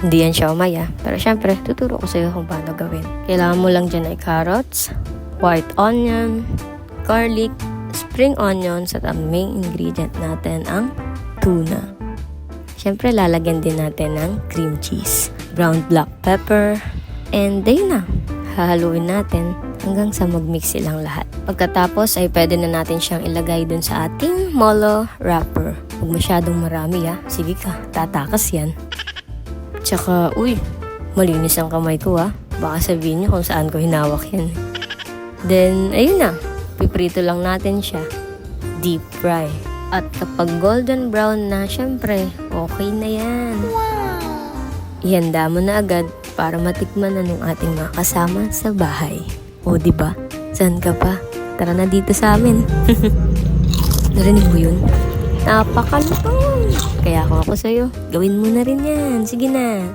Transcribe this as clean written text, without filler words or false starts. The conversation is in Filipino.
Hindi yan siomay Pero syempre, tuturo ko sa'yo kung paano gawin. Kailangan mo lang dyan ay carrots, white onion, garlic, spring onions, at ang main ingredient natin ang tuna. Syempre, lalagyan din natin ng cream cheese, ground black pepper, and ayun na. Hahaluin natin hanggang sa mag-mix silang lahat. Pagkatapos ay pwede na natin siyang ilagay dun sa ating molo wrapper. Huwag masyadong marami Sige ka, tatakas yan. Tsaka, malinis ang kamay ko Baka sabihin niyo kung saan ko hinawak yan. Then, ayun na. Piprito lang natin siya. Deep fry. At kapag golden brown na, syempre, okay na yan. Ihanda mo na agad para matikman na nung ating mga kasama sa bahay. O, diba? Saan ka pa? Tara na dito sa amin. Narinig mo yun? Napakalutong! Kaya kung ako sa'yo, gawin mo na rin yan. Sige na.